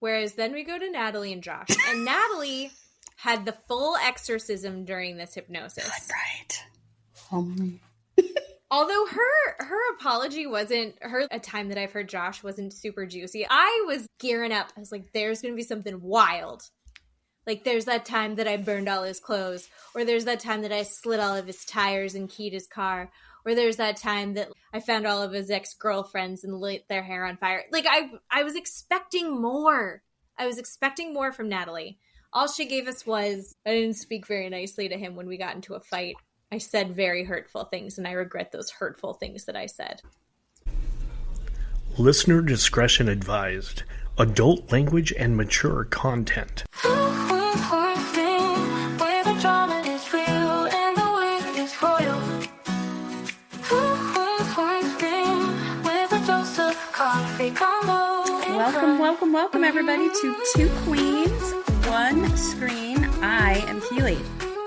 Whereas then we go to Natalie and Josh. And Natalie had the full exorcism during this hypnosis. Right. Although her apology wasn't, a time that I've heard Josh wasn't super juicy. I was gearing up. I was like, there's going to be something wild. Like, there's that time that I burned all his clothes. Or there's that time that I slit all of his tires and keyed his car. Or there's that time that I found all of his ex-girlfriends and lit their hair on fire. Like, I was expecting more. I was expecting more from Natalie. All she gave us was, I didn't speak very nicely to him when we got into a fight. I said very hurtful things, and I regret those hurtful things that I said. Listener discretion advised. Adult language and mature content. Welcome everybody to Two Queens, One Screen. I am Keeley.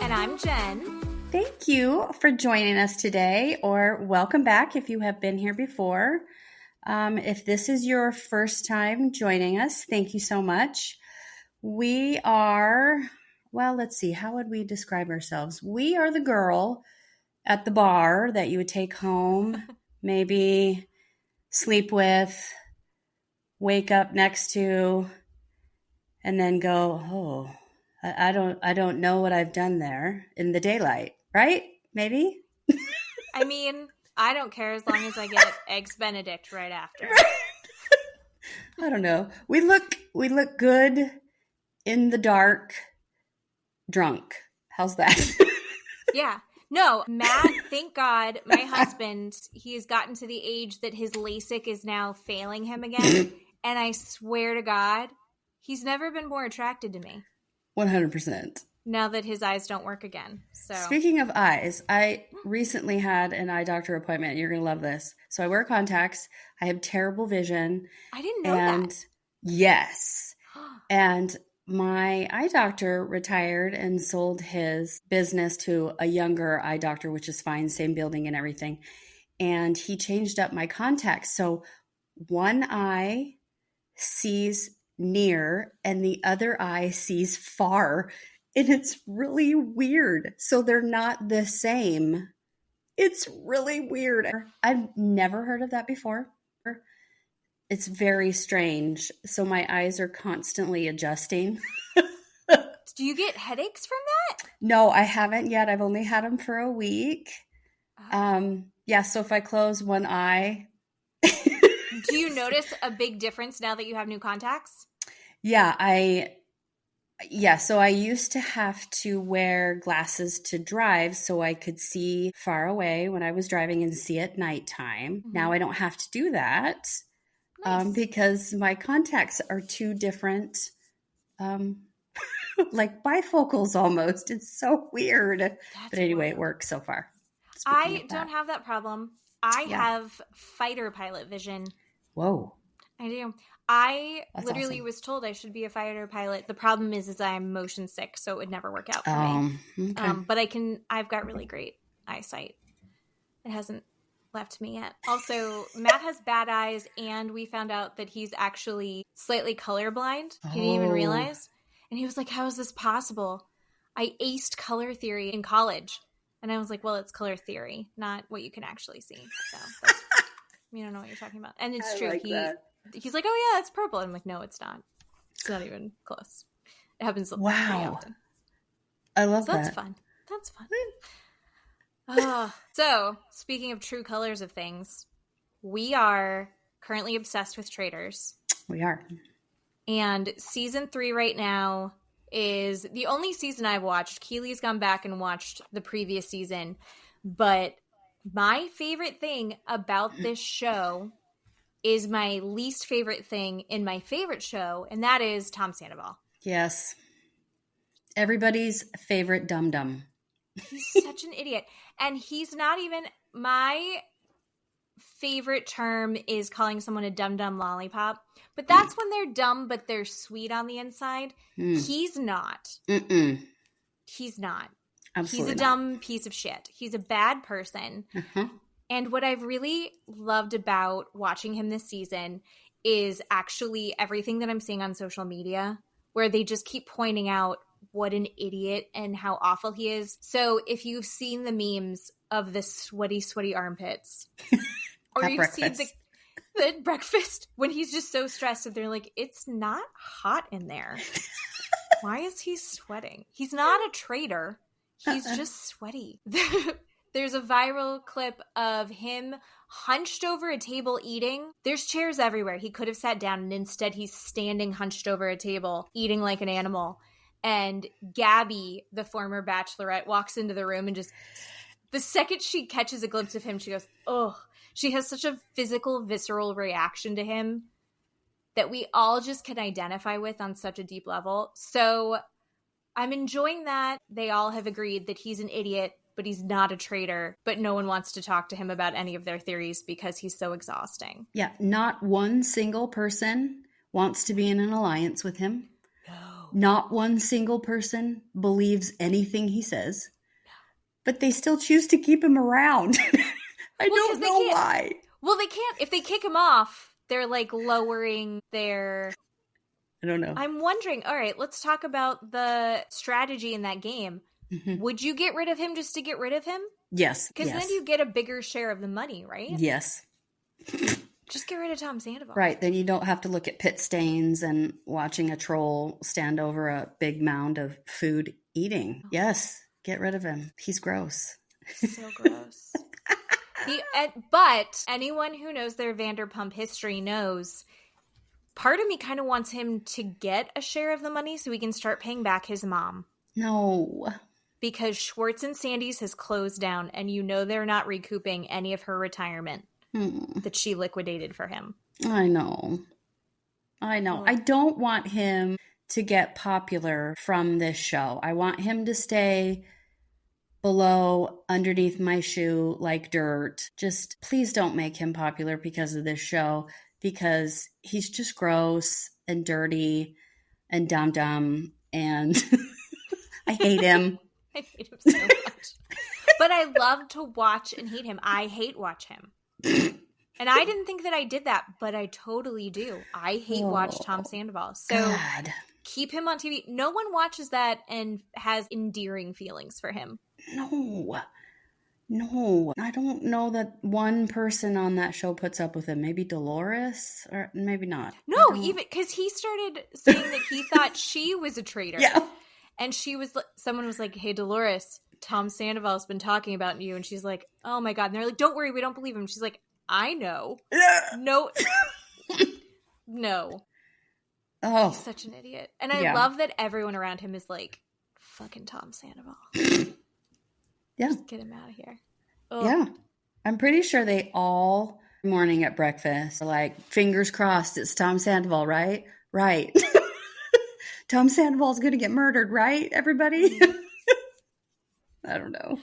And I'm Jen. Thank you for joining us today, or welcome back if you have been here before. If this is your first time joining us, thank you so much. We are, well, let's see, how would we describe ourselves? We are the girl at the bar that you would take home, maybe sleep with, wake up next to, and then go, oh, I don't know what I've done there in the daylight, right? Maybe? I mean, I don't care as long as I get Eggs Benedict right after. I don't know. We look good in the dark, drunk. How's that? Yeah. No, Matt, thank God, my husband, he has gotten to the age that his LASIK is now failing him again. And I swear to God, he's never been more attracted to me. 100%. Now that his eyes don't work again. So speaking of eyes, I recently had an eye doctor appointment. You're going to love this. So I wear contacts. I have terrible vision. I didn't know that. Yes. And my eye doctor retired and sold his business to a younger eye doctor, which is fine, same building and everything. And he changed up my contacts. So one eye sees near and the other eye sees far. And it's really weird. So they're not the same. It's really weird. I've never heard of that before. It's very strange. So my eyes are constantly adjusting. Do you get headaches from that? No, I haven't yet. I've only had them for a week. Yeah, so if I close one eye. Do you notice a big difference now that you have new contacts? Yeah, so I used to have to wear glasses to drive so I could see far away when I was driving and see at nighttime. Mm-hmm. Now I don't have to do that. Nice. Because my contacts are two different, like bifocals almost. It's so weird. But anyway, it works so far. I don't have that problem. I have fighter pilot vision. Whoa. I do. That's literally awesome. Was told I should be a fighter pilot. The problem is I'm motion sick, so it would never work out for me. Okay. But I've got really great eyesight. It hasn't left me yet. Also, Matt has bad eyes, and we found out that he's actually slightly colorblind. He didn't even realize. And he was like, how is this possible? I aced color theory in college. And I was like, well, it's color theory, not what you can actually see. So you don't know what you're talking about. And it's true. Like he's like, oh, yeah, it's purple. I'm like, no, it's not. It's not even close. It happens pretty often. I love that. That's fun. That's fun. So, speaking of true colors of things, we are currently obsessed with Traitors. We are. And season 3 right now is the only season I've watched. Keeley's gone back and watched the previous season. But my favorite thing about this show is my least favorite thing in my favorite show, and that is Tom Sandoval. Yes. Everybody's favorite dum-dum. He's such an idiot. And he's not even – my favorite term is calling someone a dum-dum lollipop. But that's when they're dumb but they're sweet on the inside. He's not. He's not. Absolutely He's a dumb piece of shit. He's a bad person. And what I've really loved about watching him this season is actually everything that I'm seeing on social media, where they just keep pointing out what an idiot and how awful he is. So if you've seen the memes of the sweaty armpits, or you've seen the breakfast when he's just so stressed that they're like, it's not hot in there. Why is he sweating? He's not a traitor. He's just sweaty. There's a viral clip of him hunched over a table eating. There's chairs everywhere. He could have sat down, and instead he's standing hunched over a table eating like an animal. And Gabby, the former bachelorette, walks into the room and just, the second she catches a glimpse of him, she goes, oh. She has such a physical, visceral reaction to him that we all just can identify with on such a deep level. So I'm enjoying that they all have agreed that he's an idiot, but he's not a traitor, but no one wants to talk to him about any of their theories because he's so exhausting. Yeah, not one single person wants to be in an alliance with him. No. Not one single person believes anything he says, but they still choose to keep him around. I don't know why. Well, they can't. If they kick him off, they're like lowering their... I don't know. I'm wondering, all right, let's talk about the strategy in that game. Mm-hmm. Would you get rid of him just to get rid of him? Yes. Because then you get a bigger share of the money, right? Yes. Just get rid of Tom Sandoval. Right. Then you don't have to look at pit stains and watching a troll stand over a big mound of food eating. Oh. Yes. Get rid of him. He's gross. So gross. But anyone who knows their Vanderpump history knows, part of me kind of wants him to get a share of the money so he can start paying back his mom. No. Because Schwartz and Sandy's has closed down, and you know they're not recouping any of her retirement that she liquidated for him. I know. Oh. I don't want him to get popular from this show. I want him to stay below, underneath my shoe, like dirt. Just please don't make him popular because of this show, because he's just gross and dirty and dumb, and I hate him. I hate him so much. But I love to watch and hate him. I hate watch him. And I didn't think that I did that, but I totally do. I hate watch Tom Sandoval. So God. Keep him on TV. No one watches that and has endearing feelings for him. No. I don't know that one person on that show puts up with him. Maybe Dolores, or maybe not. No, even because he started saying that he thought she was a traitor. Yeah. And someone was like, hey, Dolores, Tom Sandoval's been talking about you. And she's like, oh my God. And they're like, don't worry, we don't believe him. She's like, I know. Yeah. No. No. Oh. He's such an idiot. And I love that everyone around him is like, fucking Tom Sandoval. Yeah. Just get him out of here. Ugh. Yeah. I'm pretty sure they all morning at breakfast are like, fingers crossed, it's Tom Sandoval, right? Right. Tom Sandoval's going to get murdered, right, everybody? I don't know.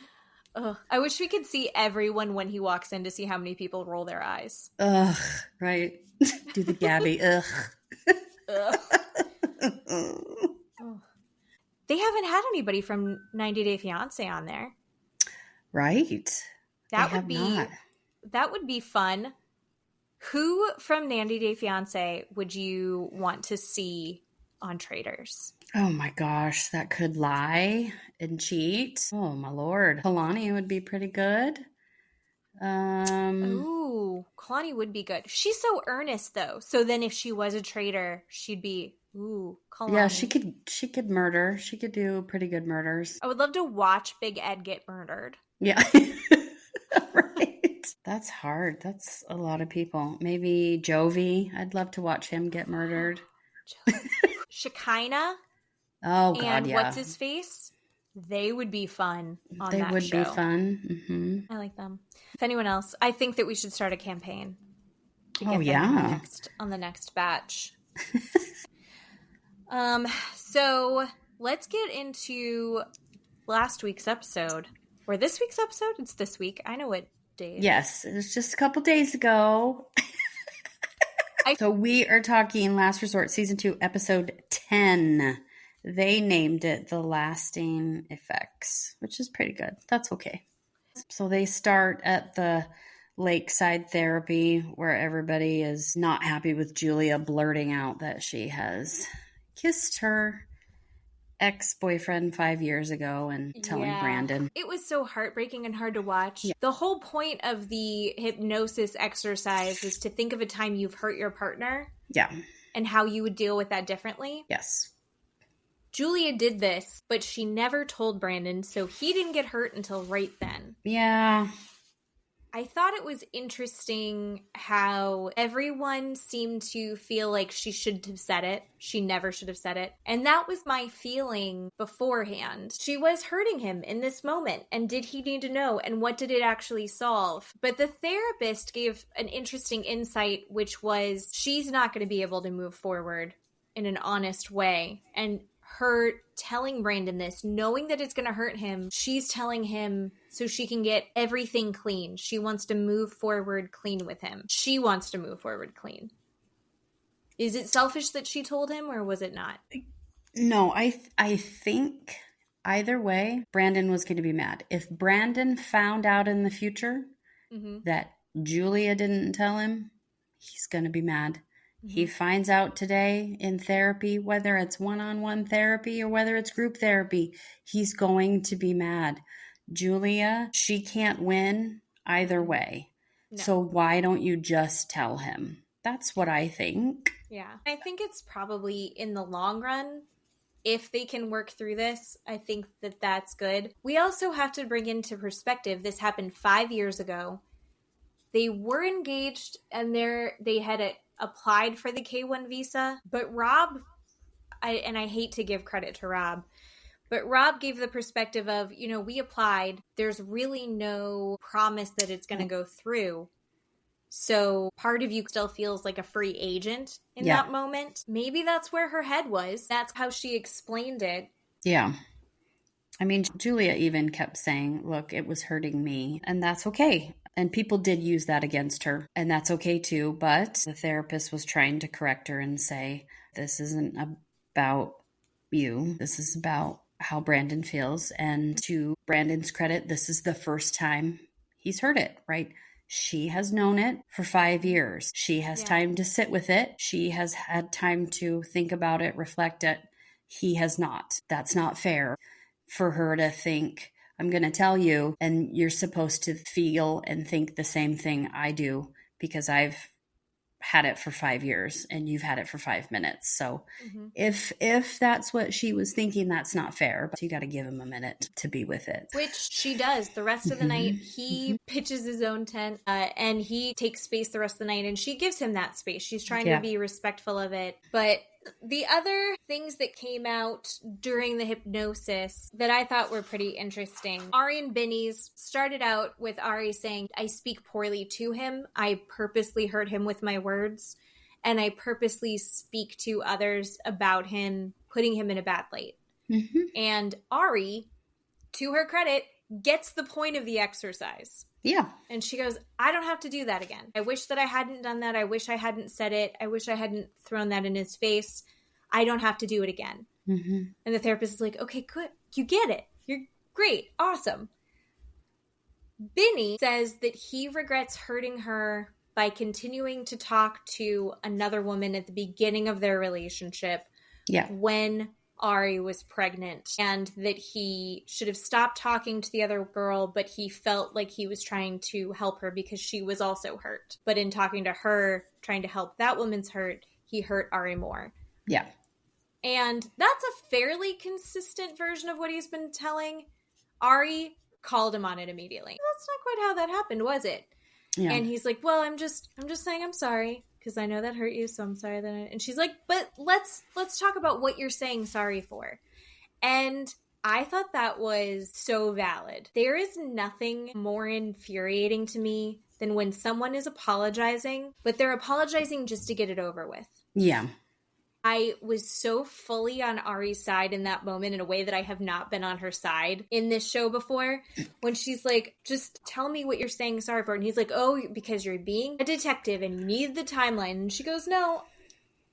Ugh. I wish we could see everyone when he walks in to see how many people roll their eyes. Ugh, right. Do the Gabby, ugh. Ugh. They haven't had anybody from 90 Day Fiancé on there. Right. That would be fun. Who from 90 Day Fiancé would you want to see on Traitors? Oh my gosh, that could lie and cheat. Oh my Lord. Kalani would be pretty good. Ooh, Kalani would be good. She's so earnest though. So then if she was a traitor, she'd be Kalani. Yeah, she could murder. She could do pretty good murders. I would love to watch Big Ed get murdered. Yeah. Right. That's hard. That's a lot of people. Maybe Jovi. I'd love to watch him get murdered. Shekinah. Oh God, and yeah. what's his face? They would be fun on that show. They would be fun. Mm-hmm. I like them. If anyone else, I think that we should start a campaign. To get them on the next batch. So let's get into last week's episode. Or this week's episode? It's this week. I know what day. Yes, it was just a couple days ago. So we are talking Last Resort Season 2, Episode 10. They named it The Lasting Effects, which is pretty good. That's okay. So they start at the lakeside therapy where everybody is not happy with Julia blurting out that she has kissed her ex-boyfriend 5 years ago and telling Brandon. It was so heartbreaking and hard to watch. Yeah. The whole point of the hypnosis exercise is to think of a time you've hurt your partner. Yeah. And how you would deal with that differently. Yes. Julia did this, but she never told Brandon, so he didn't get hurt until right then. Yeah. I thought it was interesting how everyone seemed to feel like she shouldn't have said it. She never should have said it. And that was my feeling beforehand. She was hurting him in this moment. And did he need to know? And what did it actually solve? But the therapist gave an interesting insight, which was she's not going to be able to move forward in an honest way. And her telling Brandon this, knowing that it's going to hurt him, she's telling him so she can get everything clean. She wants to move forward clean with him. She wants to move forward clean. Is it selfish that she told him, or was it not? No, I think either way, Brandon was going to be mad. If Brandon found out in the future that Julia didn't tell him, he's going to be mad. He finds out today in therapy, whether it's one-on-one therapy or whether it's group therapy, he's going to be mad. Julia, she can't win either way. No. So why don't you just tell him? That's what I think. Yeah. I think it's probably in the long run, if they can work through this, I think that that's good. We also have to bring into perspective, this happened 5 years ago. They were engaged and they had applied for the K-1 visa, but Rob, I hate to give credit to Rob, but Rob gave the perspective of, we applied, there's really no promise that it's going to go through. So part of you still feels like a free agent in that moment. Maybe that's where her head was. That's how she explained it. Yeah. I mean, Julia even kept saying, look, it was hurting me, and that's okay. And people did use that against her, and that's okay too. But the therapist was trying to correct her and say, this isn't about you. This is about how Brandon feels. And to Brandon's credit, this is the first time he's heard it, right? She has known it for 5 years. She has time to sit with it. She has had time to think about it, reflect it. He has not. That's not fair for her to think, I'm going to tell you, and you're supposed to feel and think the same thing I do because I've had it for 5 years and you've had it for 5 minutes. So if that's what she was thinking, that's not fair. But you got to give him a minute to be with it. Which she does. The rest of the night, he pitches his own tent and he takes space the rest of the night, and she gives him that space. She's trying to be respectful of it. But the other things that came out during the hypnosis that I thought were pretty interesting. Ari and Binny's started out with Ari saying, I speak poorly to him. I purposely hurt him with my words. And I purposely speak to others about him, putting him in a bad light. And Ari, to her credit, gets the point of the exercise. Yeah. And she goes, I don't have to do that again. I wish that I hadn't done that. I wish I hadn't said it. I wish I hadn't thrown that in his face. I don't have to do it again. And the therapist is like, okay, good. You get it. You're great. Awesome. Binny says that he regrets hurting her by continuing to talk to another woman at the beginning of their relationship. When Ari was pregnant, and that he should have stopped talking to the other girl, but he felt like he was trying to help her because she was also hurt. But in talking to her, trying to help that woman's hurt, he hurt Ari more. Yeah. And that's a fairly consistent version of what he's been telling. Ari called him on it immediately. That's not quite how that happened, was it? Yeah. And he's like, well, I'm just saying I'm sorry, because I know that hurt you, so I'm sorry that And she's like, but let's talk about what you're saying sorry for. And I thought that was so valid. There is nothing more infuriating to me than when someone is apologizing, but they're apologizing just to get it over with. Yeah. I was so fully on Ari's side in that moment in a way that I have not been on her side in this show before. When she's like, just tell me what you're saying sorry for. And he's like, oh, because you're being a detective and you need the timeline. And she goes, no,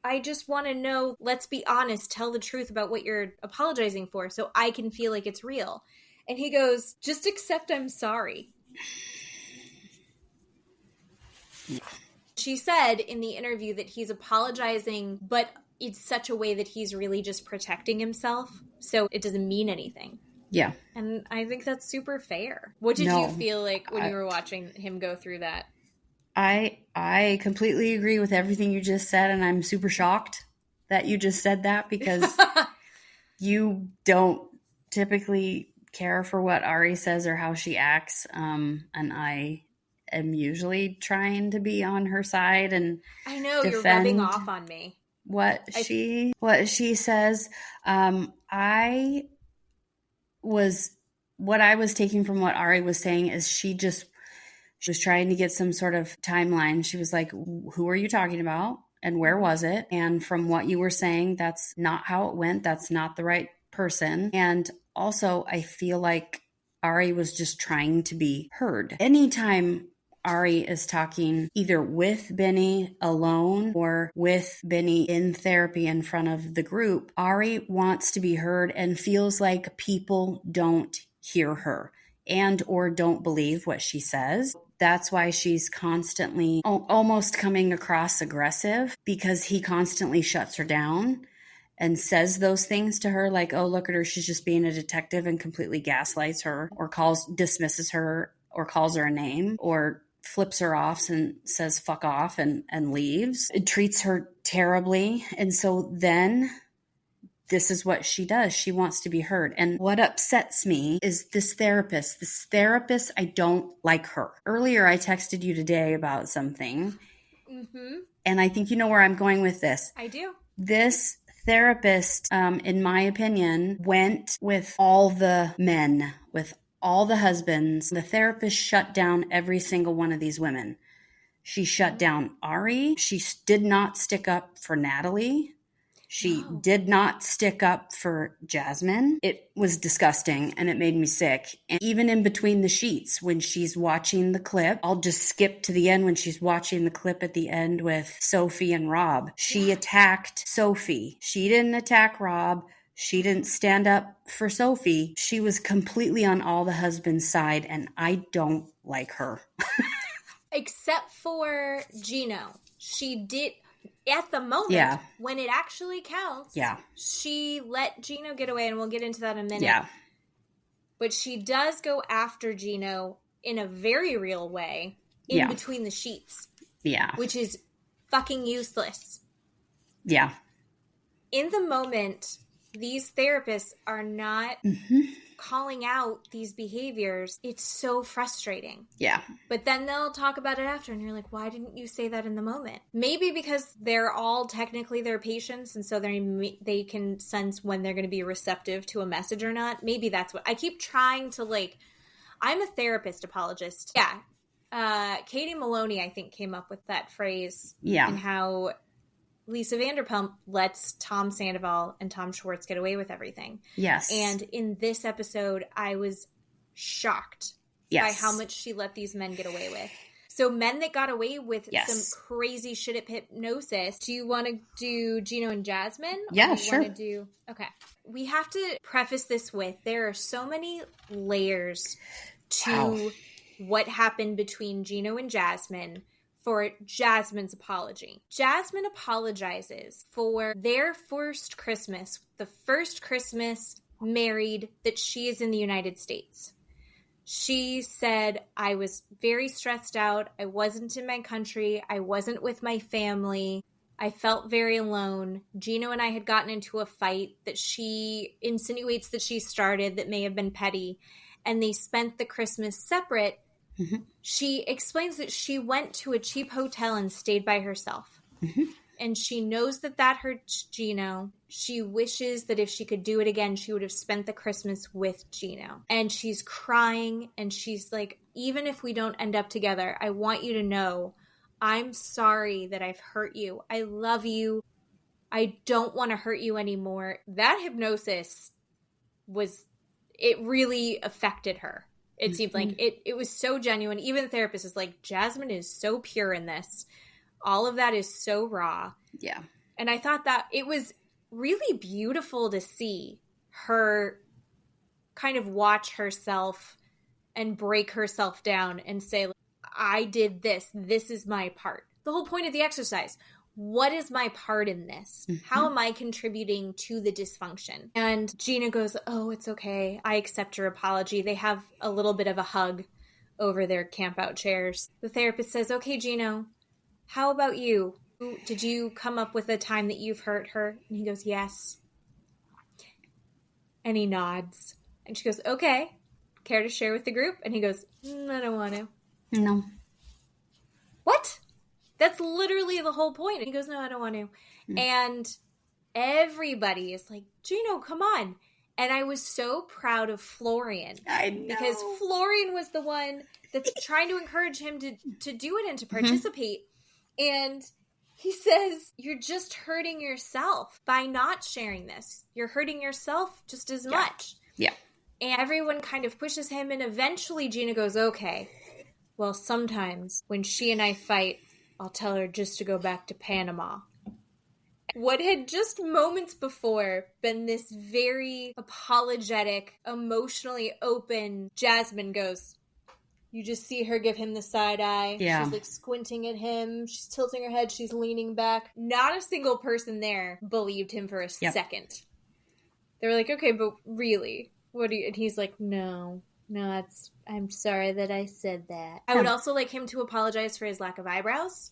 I just want to know, let's be honest, tell the truth about what you're apologizing for so I can feel like it's real. And he goes, just accept I'm sorry. She said in the interview that he's apologizing, but it's such a way that he's really just protecting himself, so it doesn't mean anything. Yeah. And I think that's super fair. What did you feel like when you were watching him go through that? I completely agree with everything you just said, and I'm super shocked that you just said that because you don't typically care for what Ari says or how she acts, and I am usually trying to be on her side and I know you're rubbing off on me. What she says. What I was taking from what Ari was saying is she was trying to get some sort of timeline. She was like, who are you talking about? And where was it? And from what you were saying, that's not how it went. That's not the right person. And also, I feel like Ari was just trying to be heard. Anytime Ari is talking either with Benny alone or with Benny in therapy in front of the group, Ari wants to be heard and feels like people don't hear her and or don't believe what she says. That's why she's constantly almost coming across aggressive, because he constantly shuts her down and says those things to her like, oh, look at her, she's just being a detective, and completely gaslights her or dismisses her or calls her a name or flips her off and says fuck off and leaves. It treats her terribly. And so then this is what she does. She wants to be heard. And what upsets me is this therapist. I don't like her. Earlier, I texted you today about something. Mm-hmm. And I think you know where I'm going with this. I do. This therapist, in my opinion, went with all the men, with all the husbands. The therapist shut down every single one of these women. She shut down Ari. She did not stick up for Natalie. She did not stick up for Jasmine. It was disgusting and it made me sick. And even in between the sheets, when she's watching the clip, I'll just skip to the end when she's watching the clip at the end with Sophie and Rob. She attacked Sophie. She didn't attack Rob. She didn't stand up for Sophie. She was completely on all the husband's side, and I don't like her. Except for Gino. She did... At the moment, when it actually counts, she let Gino get away, and we'll get into that in a minute. Yeah. But she does go after Gino in a very real way in between the sheets. Yeah. Which is fucking useless. Yeah. In the moment, these therapists are not calling out these behaviors. It's so frustrating. Yeah. But then they'll talk about it after, and you're like, why didn't you say that in the moment? Maybe because they're all technically their patients, and so they can sense when they're going to be receptive to a message or not. Maybe that's what I keep trying to I'm a therapist apologist. Yeah. Katie Maloney, I think, came up with that phrase. Yeah. And how Lisa Vanderpump lets Tom Sandoval and Tom Schwartz get away with everything. Yes. And in this episode, I was shocked by how much she let these men get away with. So men that got away with some crazy shit at hypnosis. Do you want to do Gino and Jasmine? Yeah, sure. Okay. We have to preface this with, there are so many layers to what happened between Gino and Jasmine for Jasmine's apology. Jasmine apologizes for their first Christmas, the first Christmas married that she is in the United States. She said, I was very stressed out. I wasn't in my country. I wasn't with my family. I felt very alone. Gino and I had gotten into a fight that she insinuates that she started that may have been petty, and they spent the Christmas separate. Mm-hmm. She explains that she went to a cheap hotel and stayed by herself. Mm-hmm. And she knows that hurts Gino. She wishes that if she could do it again, she would have spent the Christmas with Gino. And she's crying, and she's like, even if we don't end up together, I want you to know I'm sorry that I've hurt you. I love you. I don't want to hurt you anymore. That hypnosis it really affected her. It seemed like it was so genuine. Even the therapist is like, Jasmine is so pure in this. All of that is so raw. Yeah. And I thought that it was really beautiful to see her kind of watch herself and break herself down and say, I did this. This is my part. The whole point of the exercise. What is my part in this? Mm-hmm. How am I contributing to the dysfunction? And Gina goes, oh, it's okay. I accept your apology. They have a little bit of a hug over their campout chairs. The therapist says, okay, Gino, how about you? Did you come up with a time that you've hurt her? And he goes, yes. And he nods. And she goes, okay. Care to share with the group? And he goes, I don't want to. No. What? That's literally the whole point. And he goes, no, I don't want to. Mm. And everybody is like, Gino, come on. And I was so proud of Florian. I know. Because Florian was the one that's trying to encourage him to do it and to participate. Mm-hmm. And he says, you're just hurting yourself by not sharing this. You're hurting yourself just as much. Yeah. And everyone kind of pushes him. And eventually Gina goes, okay, well, sometimes when she and I fight, I'll tell her just to go back to Panama. What had just moments before been this very apologetic, emotionally open Jasmine goes, you just see her give him the side eye. Yeah. She's like squinting at him. She's tilting her head. She's leaning back. Not a single person there believed him for a second. They were like, okay, but really? What do you... And he's like, no, I'm sorry that I said that. I would also like him to apologize for his lack of eyebrows.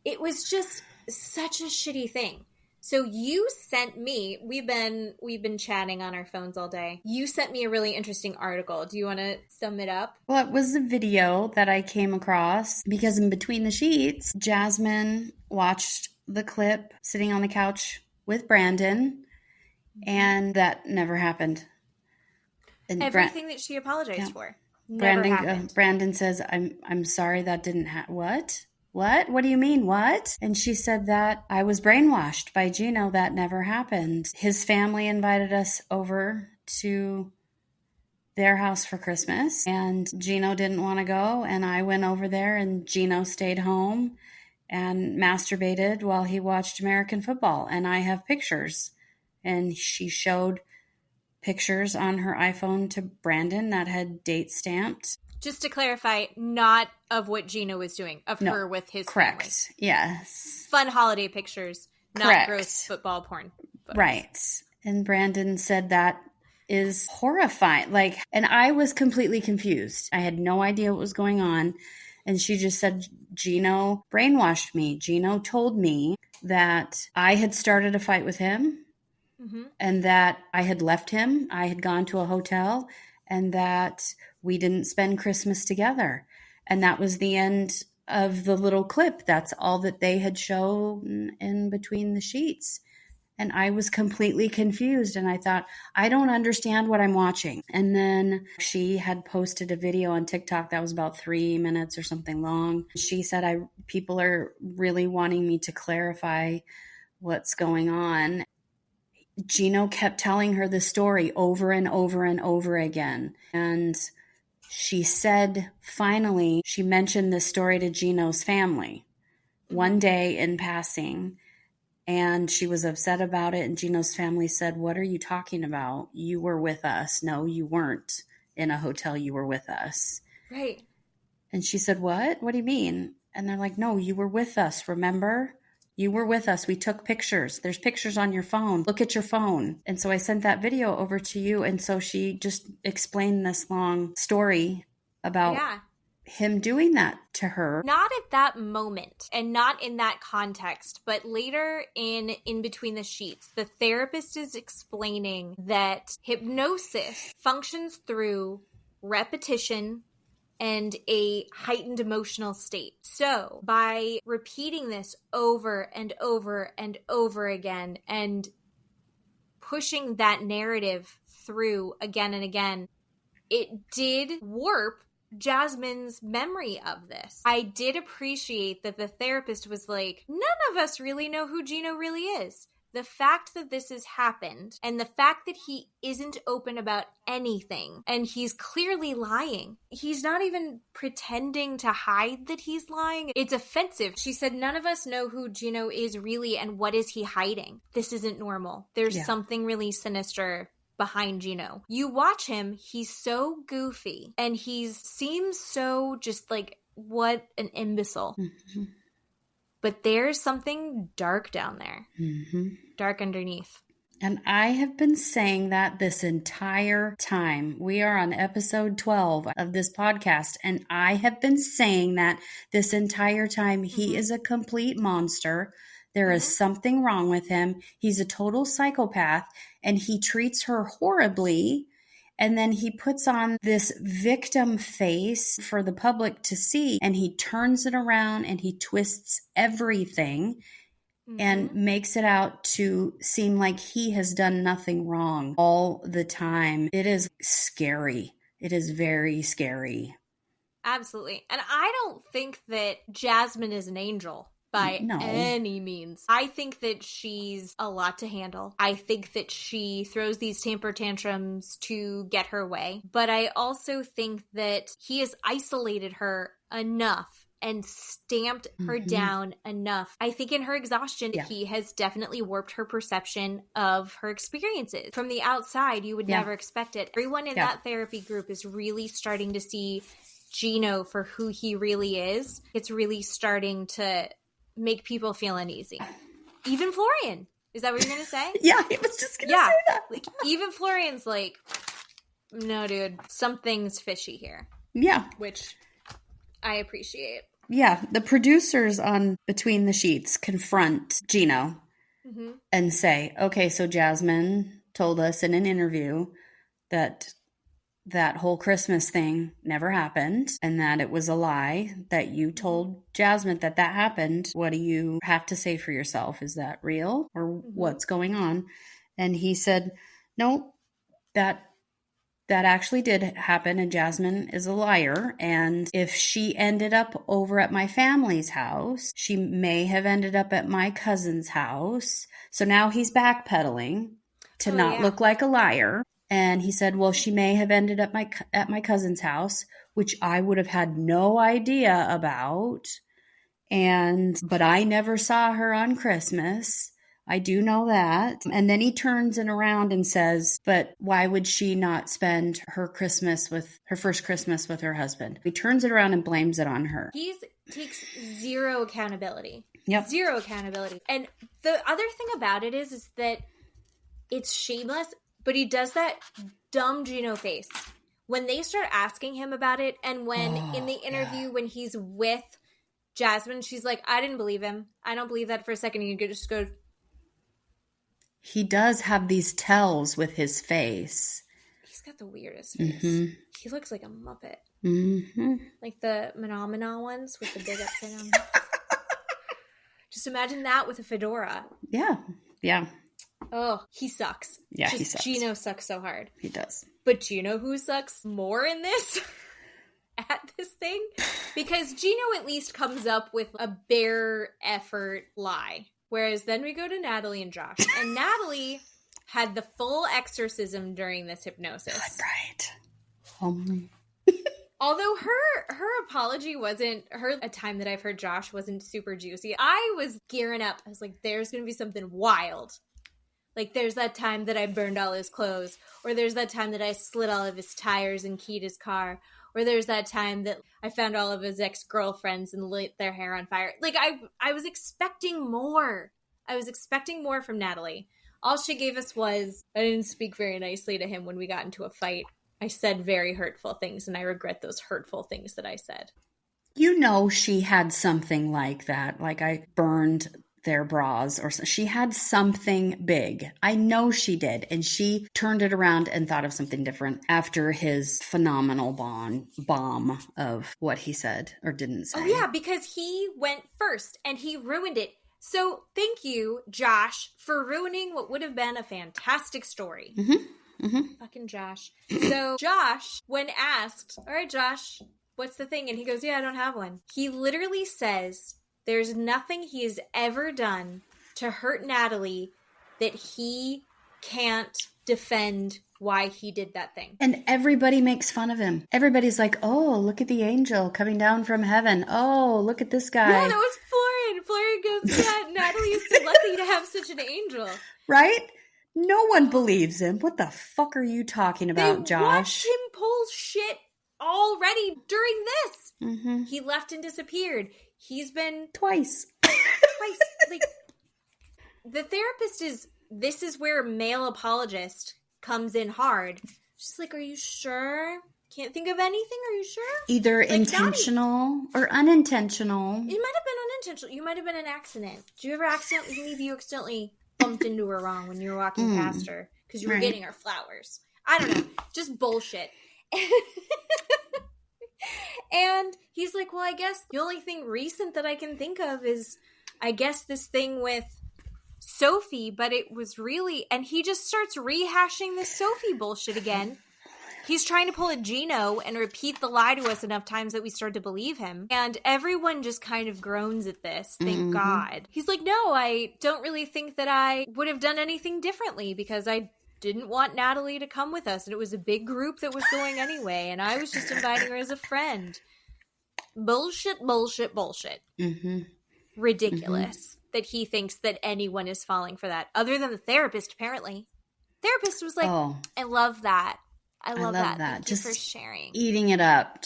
It was just such a shitty thing. So you sent me, we've been chatting on our phones all day. You sent me a really interesting article. Do you want to sum it up? Well, it was a video that I came across because in between the sheets, Jasmine watched the clip sitting on the couch with Brandon, and that never happened. And everything that she apologized for never happened. Brandon says, I'm sorry that didn't happen. What? What do you mean? What? And she said that I was brainwashed by Gino. That never happened. His family invited us over to their house for Christmas, and Gino didn't want to go. And I went over there, and Gino stayed home and masturbated while he watched American football. And I have pictures. And she showed pictures on her iPhone to Brandon that had date stamped. Just to clarify, not of what Gino was doing, of her with his correct. Family. Yes. Fun holiday pictures, not gross football porn. Photos. Right. And Brandon said that is horrifying. And I was completely confused. I had no idea what was going on. And she just said, Gino brainwashed me. Gino told me that I had started a fight with him. Mm-hmm. And that I had left him, I had gone to a hotel, and that we didn't spend Christmas together. And that was the end of the little clip. That's all that they had shown in between the sheets. And I was completely confused. And I thought, I don't understand what I'm watching. And then she had posted a video on TikTok that was about 3 minutes or something long. She said, people are really wanting me to clarify what's going on. Gino kept telling her the story over and over and over again. And she said, finally, she mentioned this story to Gino's family one day in passing. And she was upset about it. And Gino's family said, what are you talking about? You were with us. No, you weren't in a hotel. You were with us. Right. And she said, what? What do you mean? And they're like, no, you were with us. Remember? You were with us. We took pictures. There's pictures on your phone. Look at your phone. And so I sent that video over to you. And so she just explained this long story about him doing that to her. Not at that moment and not in that context, but later in between the sheets, the therapist is explaining that hypnosis functions through repetition and a heightened emotional state. So by repeating this over and over and over again and pushing that narrative through again and again, it did warp Jasmine's memory of this. I did appreciate that the therapist was like, none of us really know who Gino really is. The fact that this has happened and the fact that he isn't open about anything and he's clearly lying. He's not even pretending to hide that he's lying. It's offensive. She said, none of us know who Gino is really and what is he hiding. This isn't normal. There's something really sinister behind Gino. You watch him, he's so goofy and he seems so just like, what an imbecile. Mm-hmm. But there's something dark down there. Mm-hmm. Dark underneath. And I have been saying that this entire time. We are on episode 12 of this podcast, and I have been saying that this entire time. He is a complete monster. There is something wrong with him. He's a total psychopath, and he treats her horribly. And then he puts on this victim face for the public to see, and he turns it around and he twists everything. And makes it out to seem like he has done nothing wrong all the time. It is scary. It is very scary. Absolutely. And I don't think that Jasmine is an angel by any means. I think that she's a lot to handle. I think that she throws these temper tantrums to get her way. But I also think that he has isolated her enough and stamped her down enough. I think in her exhaustion, he has definitely warped her perception of her experiences. From the outside, you would never expect it. Everyone in that therapy group is really starting to see Gino for who he really is. It's really starting to make people feel uneasy. Even Florian. Is that what you're going to say? Yeah, I was just going to say that. Like, even Florian's like, no, dude, something's fishy here. Yeah. Which I appreciate. Yeah, the producers on Between the Sheets confront Gino and say, okay, so Jasmine told us in an interview that that whole Christmas thing never happened and that it was a lie, that you told Jasmine that that happened. What do you have to say for yourself? Is that real or what's going on? And he said, no, that actually did happen, and Jasmine is a liar. And if she ended up over at my family's house, she may have ended up at my cousin's house. So now he's backpedaling to not look like a liar. And he said, well, she may have ended up at my cousin's house, which I would have had no idea about. But I never saw her on Christmas. I do know that. And then he turns it around and says, but why would she not spend her first Christmas with her husband? He turns it around and blames it on her. He takes zero accountability. Yep. Zero accountability. And the other thing about it is that it's shameless, but he does that dumb Gino face. When they start asking him about it, and when in the interview when he's with Jasmine, she's like, I didn't believe him. I don't believe that for a second. You could just go... He does have these tells with his face. He's got the weirdest face. He looks like a Muppet. Like the Phenomena ones with the big upside down. Just imagine that with a fedora. Yeah. Yeah. Oh, he sucks. Yeah, he sucks. Gino sucks so hard. He does. But do you know who sucks more in this? At this thing? Because Gino at least comes up with a bare effort lie. Whereas then we go to Natalie and Josh. And Natalie had the full exorcism during this hypnosis. Right. Although her apology wasn't, a time that I've heard Josh wasn't super juicy. I was gearing up. I was like, there's going to be something wild. Like, there's that time that I burned all his clothes. Or there's that time that I slit all of his tires and keyed his car. Or there's that time that I found all of his ex-girlfriends and lit their hair on fire. Like, I was expecting more. I was expecting more from Natalie. All she gave us was, I didn't speak very nicely to him when we got into a fight. I said very hurtful things, and I regret those hurtful things that I said. You know she had something like that. Like, I burned their bras, or she had something big. I know she did. And she turned it around and thought of something different after his phenomenal bomb of what he said or didn't say. Oh yeah, because he went first and he ruined it. So thank you, Josh, for ruining what would have been a fantastic story. Fucking Josh. So Josh, when asked, all right, Josh, what's the thing? And he goes, yeah, I don't have one. He literally says, there's nothing he has ever done to hurt Natalie that he can't defend why he did that thing. And everybody makes fun of him. Everybody's like, oh, look at the angel coming down from heaven. Oh, look at this guy. No, that was Florian. Florian goes, yeah, Natalie is so lucky to have such an angel. Right? No one believes him. What the fuck are you talking about, Josh? They watched him pull shit already during this. Mm-hmm. He left and disappeared. He's been... Twice. Like, the therapist this is where male apologist comes in hard. She's like, are you sure? Can't think of anything? Are you sure? Either like, intentional or unintentional. It might have been unintentional. You might have been an accident. Did you ever maybe you accidentally bumped into her wrong when you were walking past her because you were getting her flowers? I don't know. Just bullshit. And he's like, well, I guess the only thing recent that I can think of is, I guess, this thing with Sophie, but it was really... And he just starts rehashing this Sophie bullshit again. He's trying to pull a Gino and repeat the lie to us enough times that we start to believe him. And everyone just kind of groans at this. Thank God. He's like, no, I don't really think that I would have done anything differently because I didn't want Natalie to come with us. And it was a big group that was going anyway. And I was just inviting her as a friend. Bullshit. Mm-hmm. Ridiculous that he thinks that anyone is falling for that. Other than the therapist, apparently. Therapist was like, I love that. I love that. Thank you for sharing. Eating it up.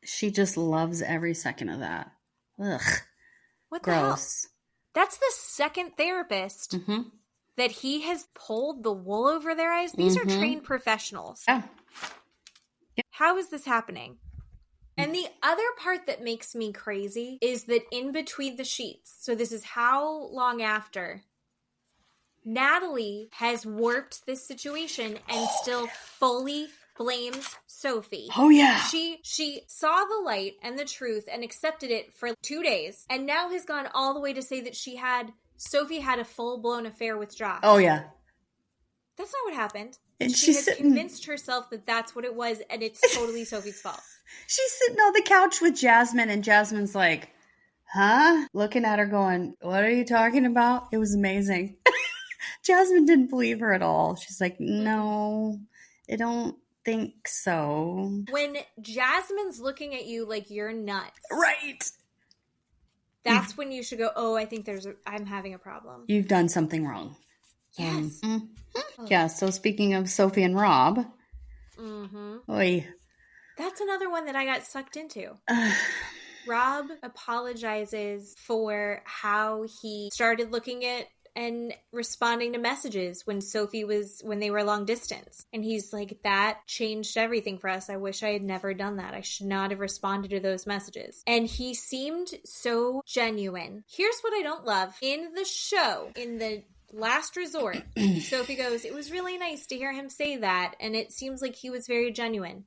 She just loves every second of that. Ugh. What the hell? That's the second therapist that he has pulled the wool over their eyes. These are trained professionals. Oh. Yep. How is this happening? And the other part that makes me crazy is that in between the sheets, so this is how long after, Natalie has warped this situation and still fully blames Sophie. Oh, yeah. She saw the light and the truth and accepted it for 2 days and now has gone all the way to say that Sophie had a full-blown affair with Josh. Oh, yeah. That's not what happened. And she has convinced herself that that's what it was and it's totally Sophie's fault. She's sitting on the couch with Jasmine and Jasmine's like, huh? Looking at her going, what are you talking about? It was amazing. Jasmine didn't believe her at all. She's like, no, I don't think so. When Jasmine's looking at you like you're nuts. Right. That's when you should go, oh, I think I'm having a problem. You've done something wrong. Yes. Yeah, so speaking of Sophie and Rob. Oy. That's another one that I got sucked into. Rob apologizes for how he started looking at and responding to messages when they were long distance. And he's like, that changed everything for us. I wish I had never done that. I should not have responded to those messages. And he seemed so genuine. Here's what I don't love. In the show, in the last resort, Sophie goes, it was really nice to hear him say that. And it seems like he was very genuine.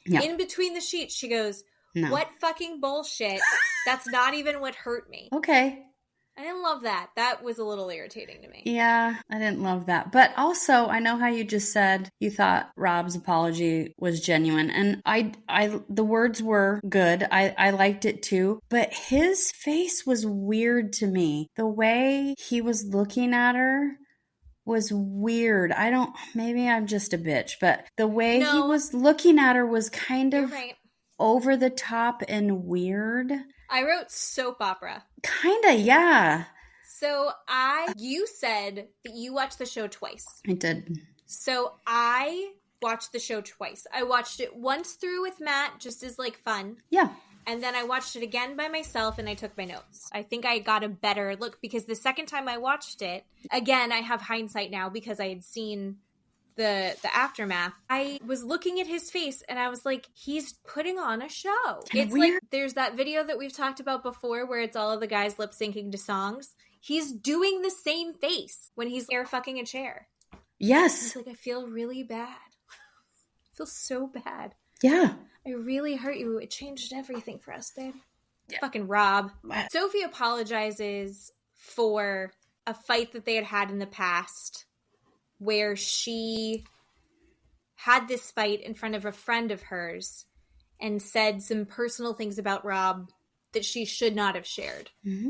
Yeah. In between the sheets, she goes, no. What fucking bullshit. That's not even what hurt me. Okay. I didn't love that. That was a little irritating to me. Yeah, I didn't love that. But also, I know how you just said you thought Rob's apology was genuine. And the words were good. I liked it too. But his face was weird to me. The way he was looking at her was weird. Maybe I'm just a bitch. But the way he was looking at her was kind of over the top and weird. I wrote soap opera. Kinda, yeah. So you said that you watched the show twice. I did. So I watched the show twice. I watched it once through with Matt, just as like fun. Yeah. And then I watched it again by myself and I took my notes. I think I got a better look because the second time I watched it, again, I have hindsight now because I had seen the aftermath. I was looking at his face and I was like, he's putting on a show. It's weird. Like there's that video that we've talked about before where it's all of the guys lip syncing to songs. He's doing the same face when he's air fucking a chair. Yes. It's like, I feel really bad. I feel so bad. Yeah. I really hurt you. It changed everything for us, babe. Yeah. Fucking Rob. Sophie apologizes for a fight that they had in the past where she had this fight in front of a friend of hers and said some personal things about Rob that she should not have shared. Mm-hmm.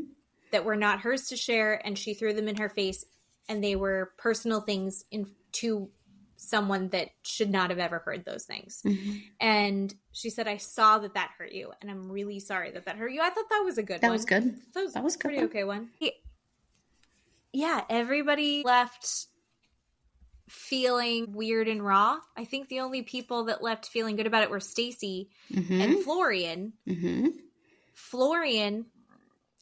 That were not hers to share, and she threw them in her face, and they were personal things to someone that should not have ever heard those things. Mm-hmm. And she said, I saw that hurt you, and I'm really sorry that hurt you. I thought that was a good one. That was good. That was a pretty okay one. Yeah, everybody left feeling weird and raw. I think the only people that left feeling good about it were Stacy and Florian. Florian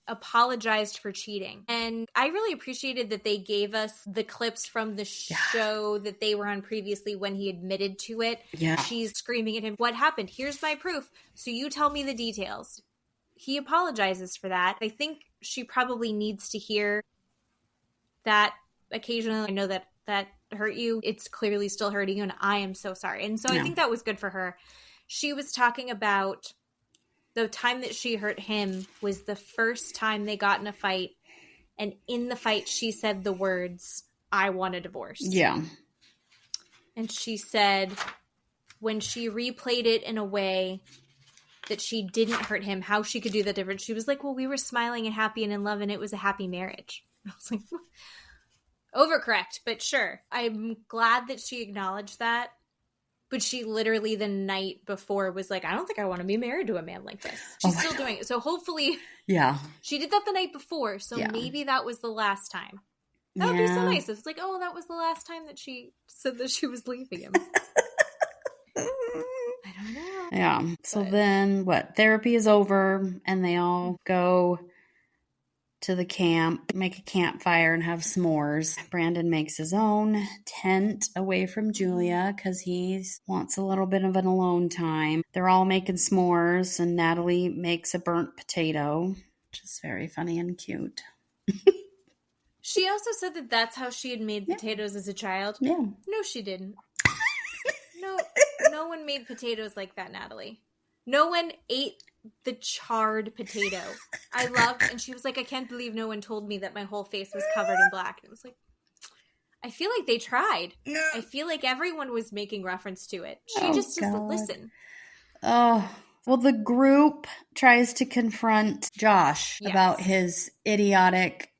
apologized for cheating. And I really appreciated that they gave us the clips from the show that they were on previously when he admitted to it. Yeah. She's screaming at him, "What happened? Here's my proof. So you tell me the details." He apologizes for that. I think she probably needs to hear that occasionally. I know that hurt you. It's clearly still hurting you, and I am so sorry. And so I think that was good for her. She was talking about the time that she hurt him was the first time they got in a fight. And in the fight, she said the words, "I want a divorce." Yeah. And she said when she replayed it in a way that she didn't hurt him, how she could do that different. She was like, well, we were smiling and happy and in love, and it was a happy marriage. I was like, overcorrect, but sure. I'm glad that she acknowledged that. But she literally the night before was like, I don't think I want to be married to a man like this. She's still doing it. So hopefully she did that the night before. So maybe that was the last time. That would be so nice. It's like, oh, that was the last time that she said that she was leaving him. I don't know. Yeah. So then therapy is over and they all go to the camp, make a campfire and have s'mores. Brandon makes his own tent away from Julia because he wants a little bit of an alone time. They're all making s'mores and Natalie makes a burnt potato, which is very funny and cute. She also said that that's how she had made potatoes as a child. Yeah. No, she didn't. No one made potatoes like that, Natalie. No one ate the charred potato. I loved, and she was like, I can't believe no one told me that my whole face was covered in black. And it was like, I feel like they tried. I feel like everyone was making reference to it. She just doesn't listen. Oh, well, the group tries to confront Josh about his idiotic,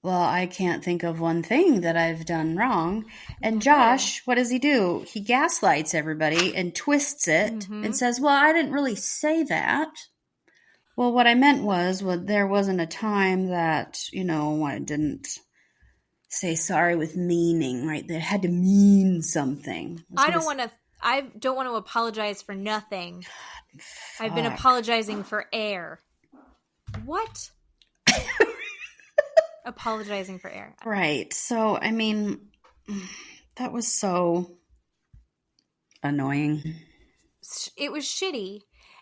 well, I can't think of one thing that I've done wrong. And Josh, what does he do? He gaslights everybody and twists it and says, well, I didn't really say that. Well, what I meant was, there wasn't a time that, I didn't say sorry with meaning, right? That had to mean something. I don't want to apologize for nothing. I've been apologizing for air. What? Apologizing for air. Right. So, I mean, that was so annoying. It was shitty.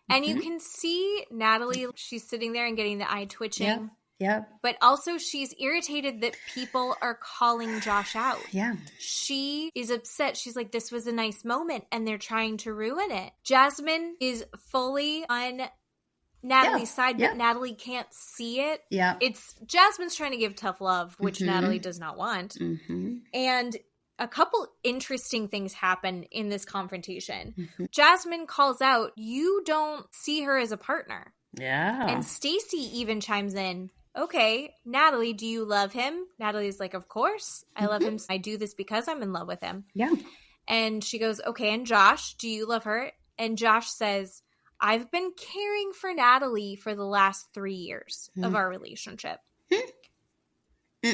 And you can see Natalie, she's sitting there and getting the eye twitching. Yeah. But also she's irritated that people are calling Josh out. Yeah. She is upset. She's like, this was a nice moment and they're trying to ruin it. Jasmine is fully on Natalie's side, but Natalie can't see it. Yeah. It's Jasmine's trying to give tough love, which Natalie does not want. And a couple interesting things happen in this confrontation. Jasmine calls out, you don't see her as a partner. Yeah. And Stacy even chimes in, okay, Natalie, do you love him? Natalie's like, of course. I love him. I do this because I'm in love with him. Yeah. And she goes, okay, and Josh, do you love her? And Josh says, I've been caring for Natalie for the last 3 years of our relationship.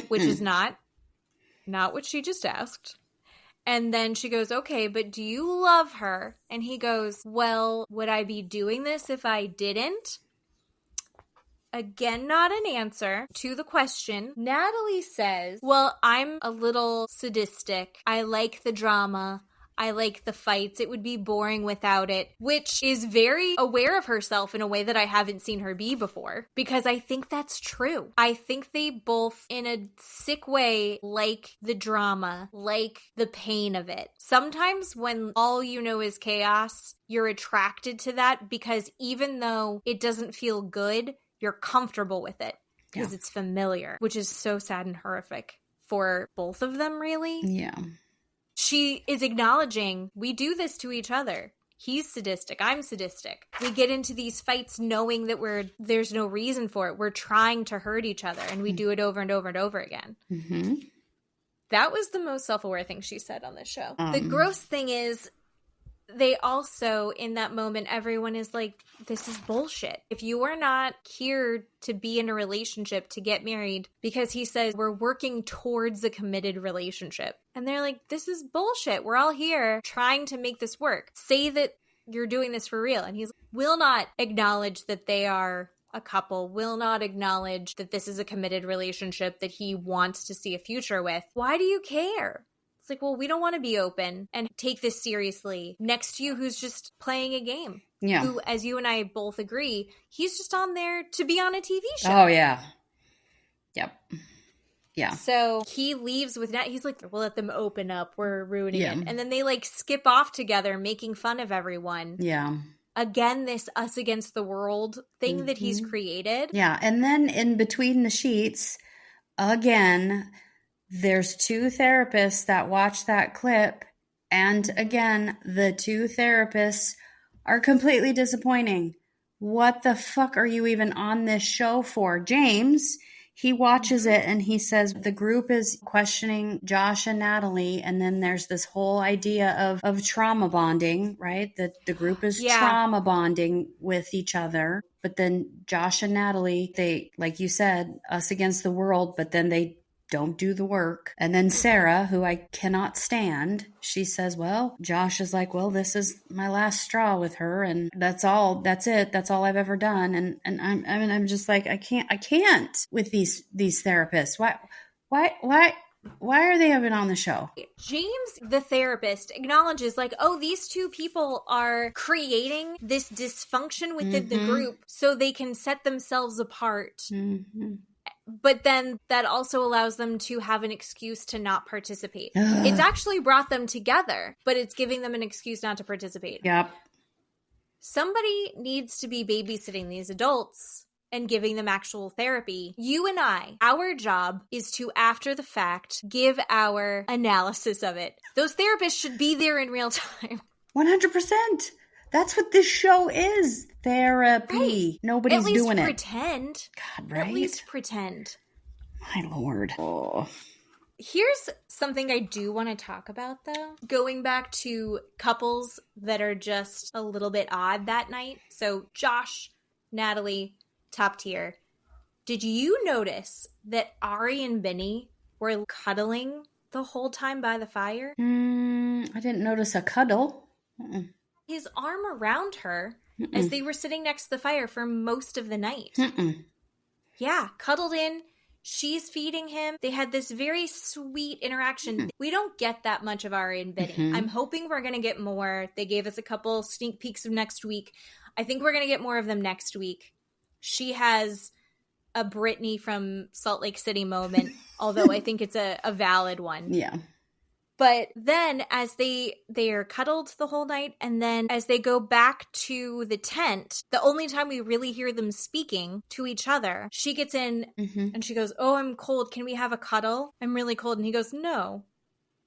Which is not what she just asked. And then she goes, okay, but do you love her? And he goes, well, would I be doing this if I didn't? Again, not an answer to the question. Natalie says, well, I'm a little sadistic. I like the drama. I like the fights. It would be boring without it, which is very aware of herself in a way that I haven't seen her be before, because I think that's true. I think they both, in a sick way, like the drama, like the pain of it. Sometimes when all you know is chaos, you're attracted to that because even though it doesn't feel good, you're comfortable with it because it's familiar, which is so sad and horrific for both of them, really. Yeah. She is acknowledging we do this to each other. He's sadistic. I'm sadistic. We get into these fights knowing that there's no reason for it. We're trying to hurt each other, and we do it over and over and over again. That was the most self-aware thing she said on this show. The gross thing is they also, in that moment, everyone is like, this is bullshit. If you are not here to be in a relationship, to get married, because he says we're working towards a committed relationship. And they're like, this is bullshit. We're all here trying to make this work. Say that you're doing this for real. And he's will not acknowledge that they are a couple, will not acknowledge that this is a committed relationship that he wants to see a future with. Why do you care? It's like, well, we don't want to be open and take this seriously next to you who's just playing a game. Yeah. Who, as you and I both agree, he's just on there to be on a TV show. Oh, yeah. Yep. Yeah. So he leaves with Nat. He's like, we'll let them open up. We're ruining it. And then they like skip off together, making fun of everyone. Yeah. Again, this us against the world thing that he's created. Yeah. And then in between the sheets, again, there's two therapists that watch that clip. And again, the two therapists are completely disappointing. What the fuck are you even on this show for? James, he watches it and he says the group is questioning Josh and Natalie. And then there's this whole idea of trauma bonding, right? That the group is trauma bonding with each other. But then Josh and Natalie, they, like you said, us against the world, but then they don't do the work. And then Sarah, who I cannot stand, she says, well, Josh is like, well, this is my last straw with her. And that's it. That's all I've ever done. And I'm just like, I can't with these therapists. Why are they even on the show? James, the therapist, acknowledges like, oh, these two people are creating this dysfunction within the group so they can set themselves apart. Mm-hmm. But then that also allows them to have an excuse to not participate. It's actually brought them together, but it's giving them an excuse not to participate. Yep. Somebody needs to be babysitting these adults and giving them actual therapy. You and I, our job is to, after the fact, give our analysis of it. Those therapists should be there in real time. 100%. That's what this show is. Therapy. Right. Nobody's doing it. At least pretend. God, right? At least pretend. My Lord. Oh. Here's something I do want to talk about, though. Going back to couples that are just a little bit odd that night. So Josh, Natalie, top tier. Did you notice that Ari and Benny were cuddling the whole time by the fire? I didn't notice a cuddle. His arm around her as they were sitting next to the fire for most of the night. Yeah, cuddled in. She's feeding him. They had this very sweet interaction. We don't get that much of Ari and Benny. I'm hoping we're going to get more. They gave us a couple sneak peeks of next week. I think we're going to get more of them next week. She has a Brittany from Salt Lake City moment, although I think it's a valid one. Yeah. But then as they are cuddled the whole night, and then as they go back to the tent, the only time we really hear them speaking to each other, she gets in and she goes, oh, I'm cold. Can we have a cuddle? I'm really cold. And he goes, no,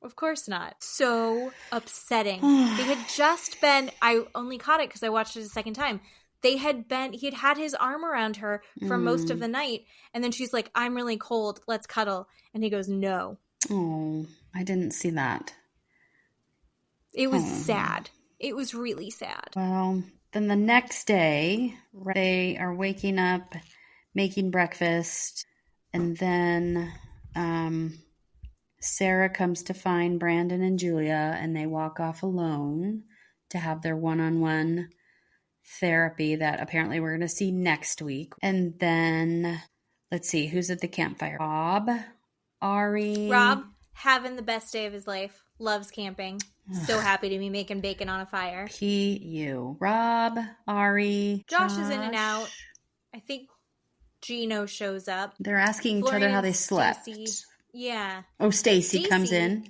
of course not. So upsetting. They had just been, I only caught it because I watched it a second time. He had had his arm around her for most of the night. And then she's like, I'm really cold. Let's cuddle. And he goes, no. Oh, I didn't see that. It was sad. It was really sad. Well, then the next day, they are waking up, making breakfast, and then Sarah comes to find Brandon and Julia, and they walk off alone to have their one-on-one therapy that apparently we're going to see next week. And then, let's see, who's at the campfire? Rob, Ari. Rob, having the best day of his life. Loves camping. So happy to be making bacon on a fire. P.U. Rob, Ari, Josh is in and out. I think Gino shows up. They're asking each other how they slept. Stacey. Yeah. Oh, Stacy comes in.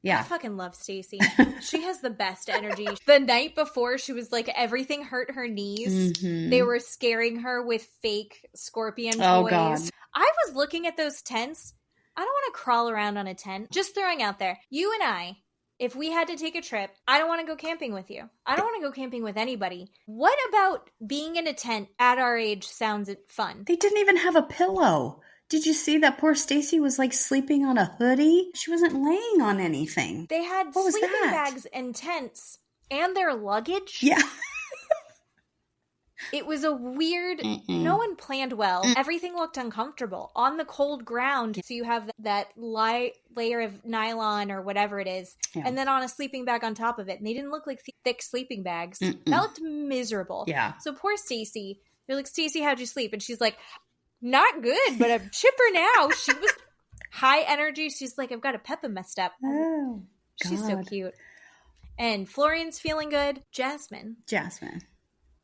Yeah. I fucking love Stacy. She has the best energy. The night before, she was like, everything hurt her knees. They were scaring her with fake scorpion toys. Oh, God. I was looking at those tents. I don't want to crawl around on a tent. Just throwing out there. You and I, if we had to take a trip, I don't want to go camping with you. I don't want to go camping with anybody. What about being in a tent at our age sounds fun? They didn't even have a pillow. Did you see that poor Stacy was like sleeping on a hoodie? She wasn't laying on anything. They had sleeping bags and tents and their luggage. Yeah. It was a weird, no one planned well. Everything looked uncomfortable on the cold ground. So you have that light layer of nylon or whatever it is, and then on a sleeping bag on top of it. And they didn't look like thick sleeping bags. That looked miserable. Yeah. So poor Stacy, they're like, Stacy, how'd you sleep? And she's like, not good, but I'm chipper now. She was high energy. She's like, I've got a pep messed up. Oh, she's so cute. And Florian's feeling good. Jasmine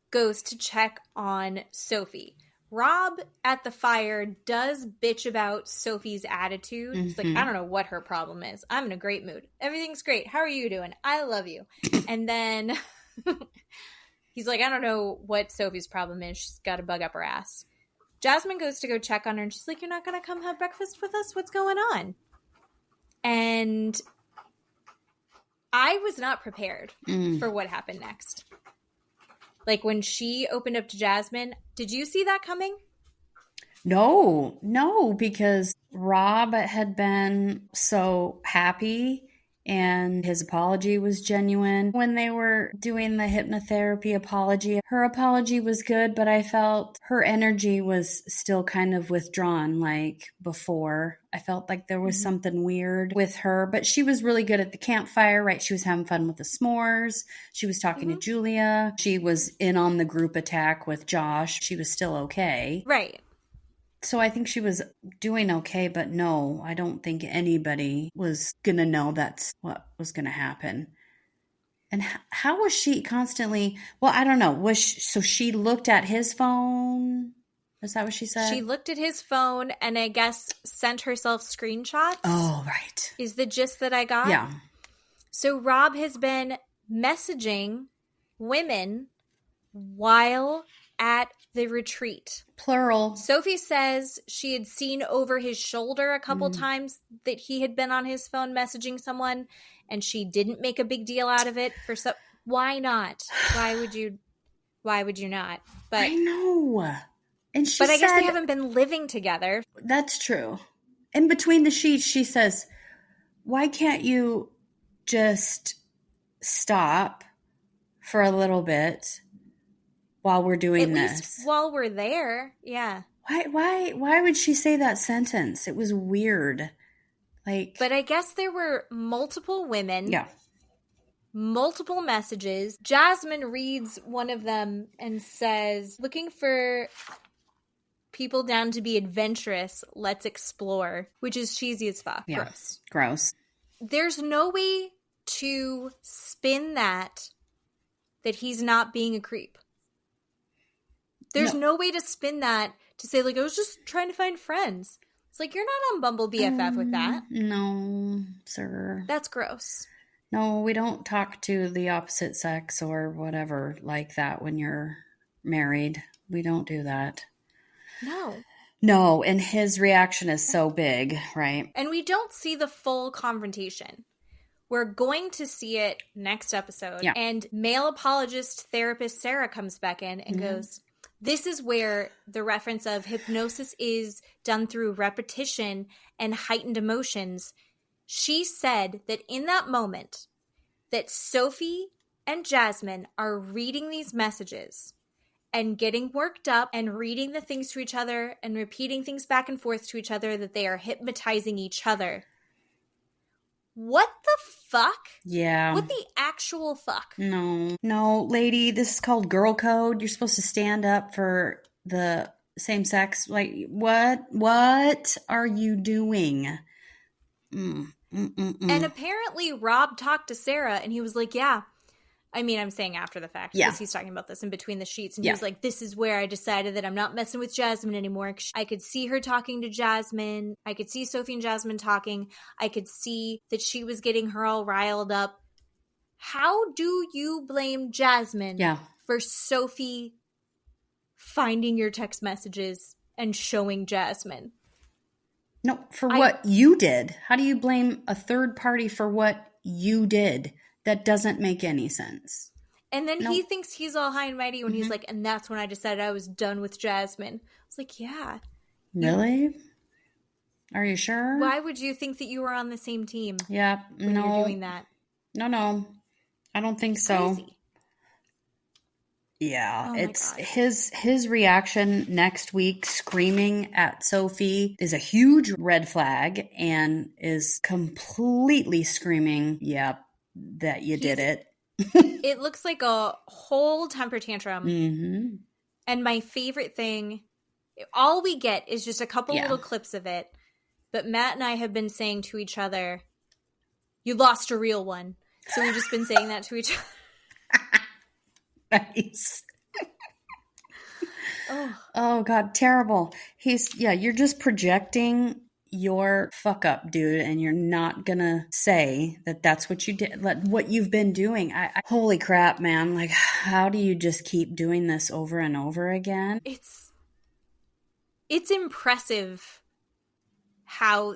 goes to check on Sophie. Rob at the fire does bitch about Sophie's attitude. He's like, I don't know what her problem is. I'm in a great mood. Everything's great. How are you doing? I love you. And then he's like, I don't know what Sophie's problem is. She's got a bug up her ass. Jasmine goes to go check on her, and she's like, you're not going to come have breakfast with us? What's going on? And I was not prepared for what happened next. Like, when she opened up to Jasmine, did you see that coming? No, because Rob had been so happy and his apology was genuine. When they were doing the hypnotherapy apology, her apology was good, but I felt her energy was still kind of withdrawn like before. I felt like there was something weird with her, but she was really good at the campfire, right? She was having fun with the s'mores. She was talking to Julia. She was in on the group attack with Josh. She was still okay. Right. So I think she was doing okay, but no, I don't think anybody was going to know that's what was going to happen. And how was she constantly, well, I don't know. So she looked at his phone? Is that what she said? She looked at his phone and I guess sent herself screenshots. Oh, right. Is the gist that I got? Yeah. So Rob has been messaging women while at the retreat. Plural. Sophie says she had seen over his shoulder a couple times that he had been on his phone messaging someone, and she didn't make a big deal out of it. Why not? Why would you not? But I know. And but I guess they haven't been living together. That's true. In between the sheets, she says, why can't you just stop for a little bit while we're doing this? At least while we're there, yeah. Why would she say that sentence? It was weird. But I guess there were multiple women. Yeah. Multiple messages. Jasmine reads one of them and says, looking for people down to be adventurous, let's explore, which is cheesy as fuck. Yeah. Gross. There's no way to spin that he's not being a creep. There's no way to spin that to say, like, I was just trying to find friends. It's like, you're not on Bumble BFF with that. No, sir. That's gross. No, we don't talk to the opposite sex or whatever like that when you're married. We don't do that. No, and his reaction is so big, right? And we don't see the full confrontation. We're going to see it next episode. Yeah. And male apologist therapist Sarah comes back in and goes, this is where the reference of hypnosis is done through repetition and heightened emotions. She said that in that moment that Sophie and Jasmine are reading these messages and getting worked up and reading the things to each other and repeating things back and forth to each other, that they are hypnotizing each other. What the fuck? Yeah. What the actual fuck? No, lady, this is called girl code. You're supposed to stand up for the same sex. Like, what are you doing? And apparently Rob talked to Sarah and he was like, yeah. I mean, I'm saying after the fact because he's talking about this in between the sheets. And he was like, this is where I decided that I'm not messing with Jasmine anymore. I could see her talking to Jasmine. I could see Sophie and Jasmine talking. I could see that she was getting her all riled up. How do you blame Jasmine for Sophie finding your text messages and showing Jasmine? No, for what you did. How do you blame a third party for what you did? That doesn't make any sense. And then he thinks he's all high and mighty when he's like, and that's when I decided I was done with Jasmine. I was like, yeah. Really? Are you sure? Why would you think that you were on the same team? Yeah. When you're doing that? No. I don't think so. Crazy. Yeah, it's his reaction next week screaming at Sophie is a huge red flag and is completely screaming, yep, that you did it. It looks like a whole temper tantrum. Mm-hmm. And my favorite thing, all we get is just a couple little clips of it. But Matt and I have been saying to each other, you lost a real one. So we've just been saying that to each other. Nice. Oh God, terrible. You're just projecting your fuck up, dude, and you're not gonna say that that's what you did, what you've been doing. Holy crap, man. Like, how do you just keep doing this over and over again? It's impressive how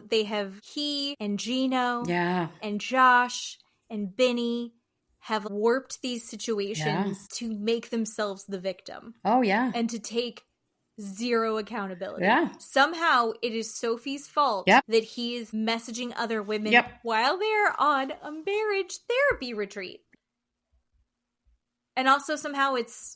he and Gino and Josh and Benny have warped these situations to make themselves the victim. Oh, yeah. And to take zero accountability. Yeah. Somehow it is Sophie's fault that he is messaging other women while they're on a marriage therapy retreat. And also somehow it's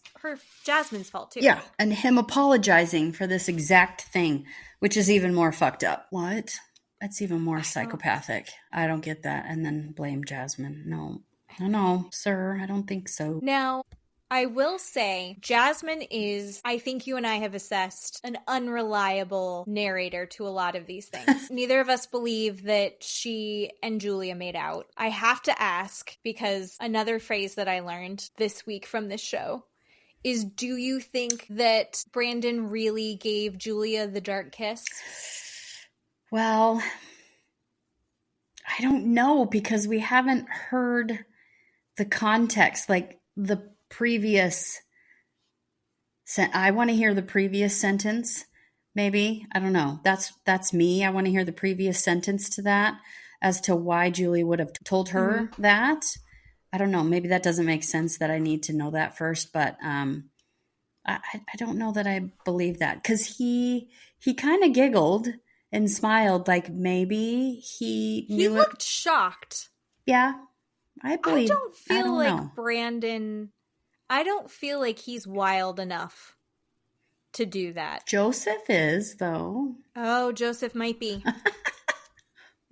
Jasmine's fault too. Yeah, and him apologizing for this exact thing, which is even more fucked up. What? That's even more psychopathic. I don't get that. And then blame Jasmine. No, sir, I don't think so. Now, I will say, Jasmine is, I think you and I have assessed, an unreliable narrator to a lot of these things. Neither of us believe that she and Julia made out. I have to ask, because another phrase that I learned this week from this show is, do you think that Brandon really gave Julia the dark kiss? Well, I don't know, because we haven't heard the context, like the previous I want to hear the previous sentence, maybe. I don't know. That's me. I want to hear the previous sentence to that as to why Julie would have told her that. I don't know. Maybe that doesn't make sense that I need to know that first, but I don't know that I believe that, because he kind of giggled and smiled like maybe he looked shocked. Yeah. I don't know. Brandon, I don't feel like he's wild enough to do that. Joseph is, though. Oh, Joseph might be.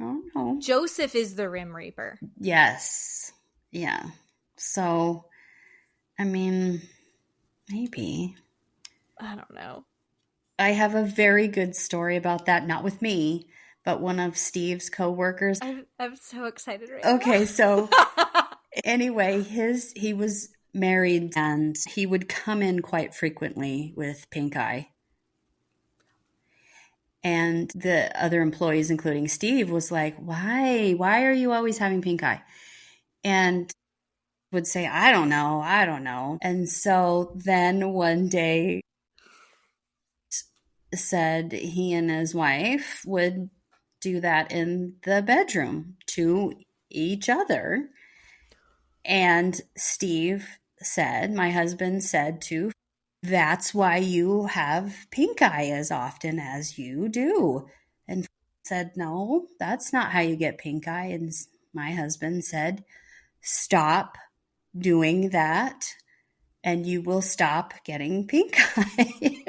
Oh, no. Joseph is the Rim Reaper. Yes. Yeah. So, I mean, maybe. I don't know. I have a very good story about that. Not with me, but one of Steve's coworkers. I'm so excited right now. Okay, so anyway, he was married and he would come in quite frequently with pink eye. And the other employees, including Steve, was like, why are you always having pink eye? And would say, I don't know. And so then one day said he and his wife would do that in the bedroom to each other. And Steve said, my husband said to, that's why you have pink eye as often as you do. And said, no, that's not how you get pink eye. And my husband said, stop doing that and you will stop getting pink eye.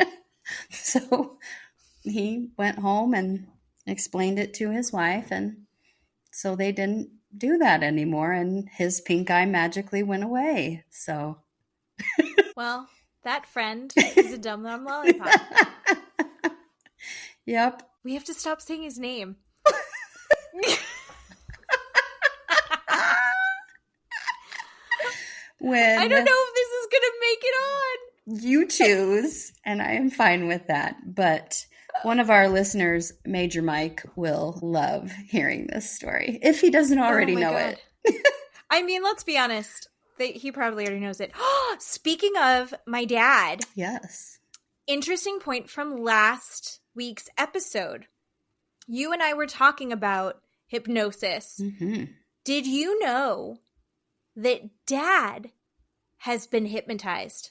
So he went home and explained it to his wife, and so they didn't do that anymore, and his pink eye magically went away. So well, that friend is a dumb lollipop. Yep. We have to stop saying his name. When I don't know if this is gonna make it on. You choose, and I am fine with that. But one of our listeners, Major Mike, will love hearing this story if he doesn't already know it. I mean, let's be honest. He probably already knows it. Speaking of my dad. Yes. Interesting point from last week's episode. You and I were talking about hypnosis. Mm-hmm. Did you know that Dad has been hypnotized?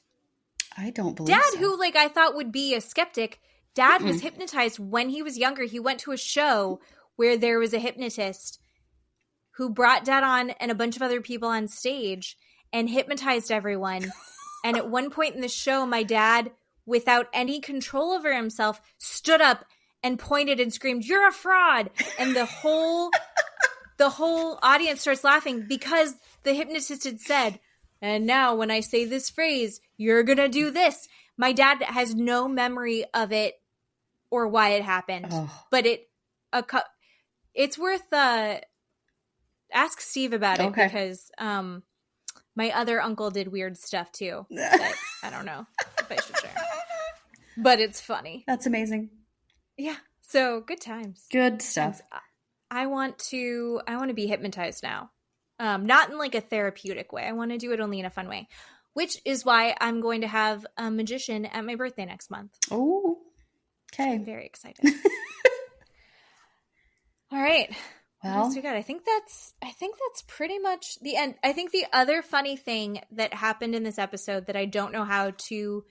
I don't believe Dad, so. who I thought would be a skeptic, Dad was hypnotized when he was younger. He went to a show where there was a hypnotist, who brought Dad on and a bunch of other people on stage and hypnotized everyone. And at one point in the show, my dad, without any control over himself, stood up and pointed and screamed, "You're a fraud!" And the whole audience starts laughing because the hypnotist had said, "And now when I say this phrase, you're going to do this." My dad has no memory of it or why it happened. But it's worth ask Steve about it because my other uncle did weird stuff too. That I don't know if I should share. But it's funny. That's amazing. Yeah. So good times. Good stuff. I want to be hypnotized now. Not in like a therapeutic way. I want to do it only in a fun way, which is why I'm going to have a magician at my birthday next month. Oh, okay. I'm very excited. All right. Well, what else we got? I think that's pretty much the end. I think the other funny thing that happened in this episode that I don't know how to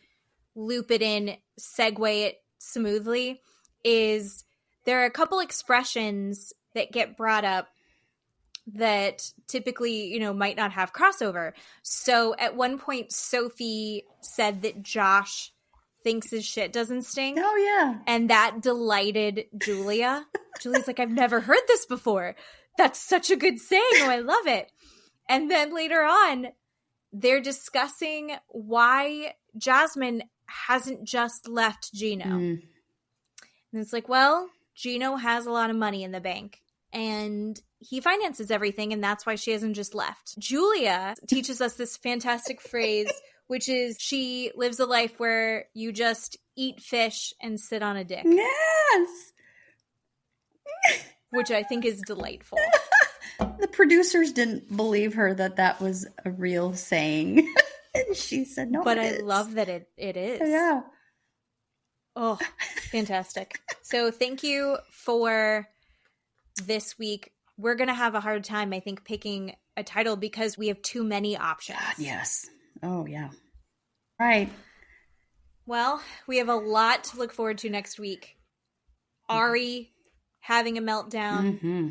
loop it in, segue it smoothly, is there are a couple expressions that get brought up that typically, might not have crossover. So at one point, Sophie said that Josh thinks his shit doesn't stink. Oh, yeah. And that delighted Julia. Julia's like, "I've never heard this before. That's such a good saying. Oh, I love it." And then later on, they're discussing why Jasmine hasn't just left Gino. And it's like, well, Gino has a lot of money in the bank and he finances everything, and that's why she hasn't just left. Julia teaches us this fantastic phrase, which is she lives a life where you just eat fish and sit on a dick. Yes! Which I think is delightful. The producers didn't believe her that was a real saying. And she said, "No, but I love that it is." Yeah. Oh, fantastic. So thank you for this week. We're going to have a hard time, I think, picking a title because we have too many options. God, yes. Oh, yeah. Right. Well, we have a lot to look forward to next week. Ari having a meltdown. Mm-hmm.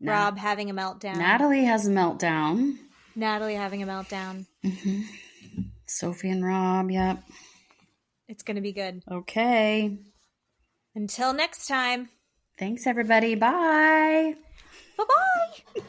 Rob having a meltdown. Natalie has a meltdown. Natalie having a meltdown. Mm-hmm. Sophie and Rob, yep. It's going to be good. Okay. Until next time. Thanks, everybody. Bye. Bye-bye.